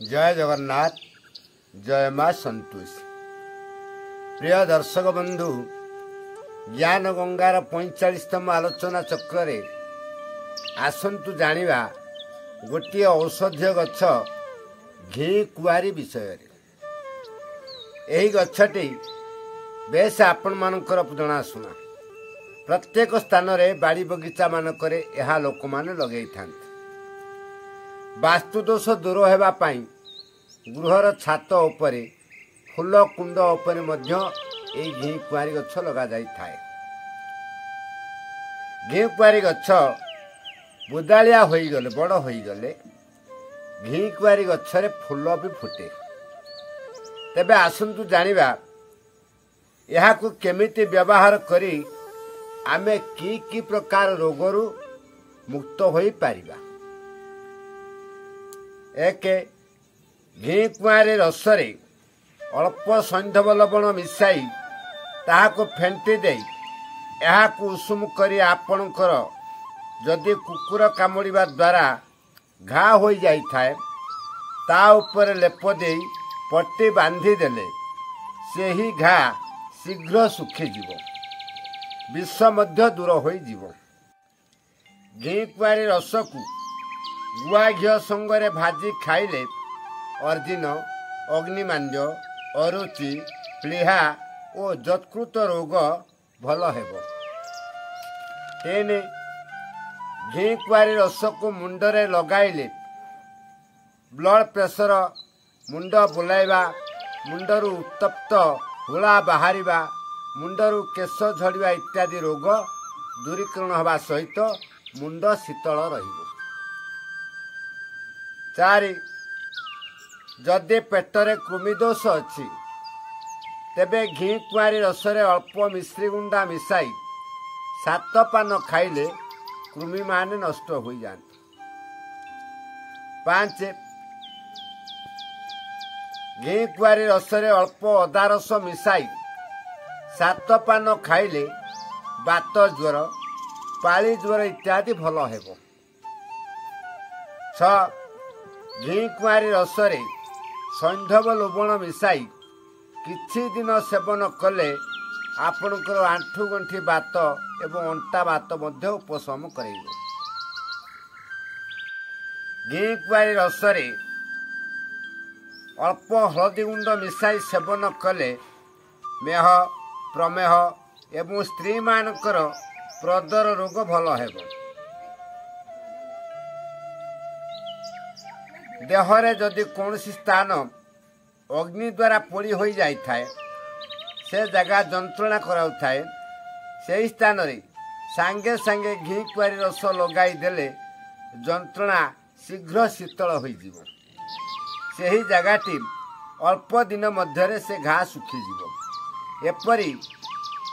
जय जगन्नाथ जय माँ संतोषी। प्रिय दर्शक बंधु, ज्ञान गंगार 45तम आलोचना चक्र आसतु जानिबा गोटे औषधीय गछ घी कुआरी विषय। यही गछटी बेस आपण मानकर जनाशुना। प्रत्येक स्थान में बाड़ी बगीचा मानकरे यह लोक माने लगेई थांती। वास्तुदोष दूर होगा गृहर छात उपरे फूल कुंड उपरे मध्य ए घी कुआरी गछ लगा जाई थाए। घी कुआरी गछ बुदालिया होईगले बड़ होईगले घी कुआरी गछरे फूल भी फुटे। तेबे आसंतु जानिबा यहाकु केमिति व्यवहार करी आमे की प्रकार रोगरु मुक्त होई पारिबा। एक घी कुआरी रसरे अल्प सैंधव लवण मिसाई ताहाको फेंटी दे यहाकु उषुम करी आपणकर जदि कुकुर कामुड़िबा द्वारा घा हो जाई थाए ता ऊपर लेप दे पट्टी बांधी देले सेही घा शीघ्र सुखी जीव, विष मध्य दूर होई जीव। घी कुआरी रसकु गुआ घी संगरे भाजी खाइले अर्जिन, अग्निमांद्य, अरुचि, प्लीहा और जत्कृत रोग भल हेबो। तेने घी कुआरी रस को मुंडरे लगाइले ब्लड प्रेशर, मुंड बुलाइबा, मुंडरू उत्तप्त हुला बाहरिबा, मुंडरू केश झड़िबा इत्यादि रोग दूरीकरण होगा सहित मुंड शीतल रहिबो। 4 जदि पेटरे कृमिदोष अच्छी तेबे घी कुआरी रसरे अल्प मिश्री गुंडा मिसाई 7 पान खाइले कृमि माने नष्ट हो जाते। 5 घी कुआरी रसरे अल्प अदा रस मिसाई 7 पान खाइले बात ज्वर, पाली ज्वर इत्यादि भल हेबो। 6 घी कुआरी रसरे सैंधव लवण मिसाई किछि दिन सेवन कले आपणकर आंठु गंठी बात एवं अंटा बात मध्य उपशम करेइबो। घी कुआरी रसरे अल्प हलदी गुंड मिसाई सेवन कले मेह, प्रमेह एवं स्त्री मानकर प्रदर रोग भल हेबो। देहरे जदि कौन स्थान अग्नि द्वारा पोड़ी हो जाए से जगह जंत्रणा कराऊ थाए से स्थान रे सांगे सांगे घी कुआरी रस लगाई देले जंत्रणा शीघ्र शीतल हो जीव। सेही जगहटी अल्प दिन मध्यरे से घा सुखी जीव। एपरी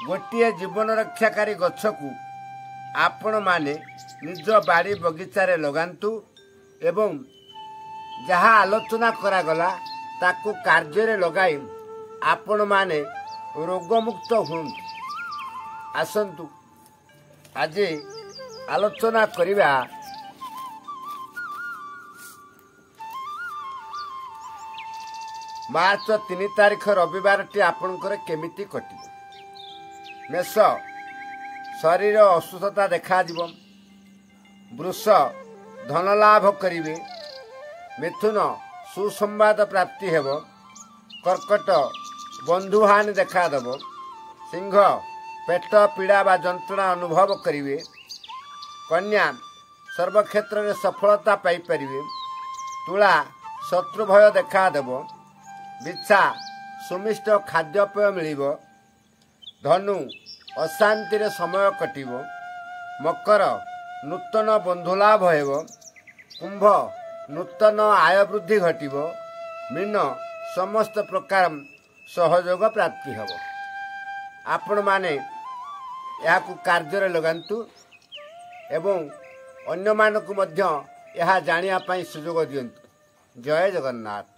गोटे जीवन रक्षाकारी गछकु आपण माने निज बाड़ी बगीचारे लगांतु एवं जहाँ आलोचना करागला ताकू कार्य लगाई आपण माने रोगमुक्त हूँ। आसंतु आज आलोचना करिबा मार्च 3 तारिख रविवार टी आपणकर केमिति कटिबो। मेष शरीर असुस्थता देखा दिबो। वृष धन लाभ करिवे। मिथुन सुसंवाद प्राप्ति हेब। कर्कट बंधुहानि देखा देव। सिंह पेट पीड़ा बा जंत्रणा अनुभव करिवे। कन्या सर्वक्षेत्र में सफलता पाई परिवे। तुला शत्रु भय देखा देव। बिच्छा सुमिष्ट खाद्यपेय मिलिब। धनु अशांति रे समय कटिब। मकर नूतन बंधुलाभ हेब। कुंभ नूतन आय वृद्धि घटिब। मीन समस्त प्रकार सहयोग प्राप्ति हेब। आपण माने याकु कार्य लगांतु एवं अन्य मानकु मध्य यह जानिया पई सुयोग दियंतु। जय जगन्नाथ।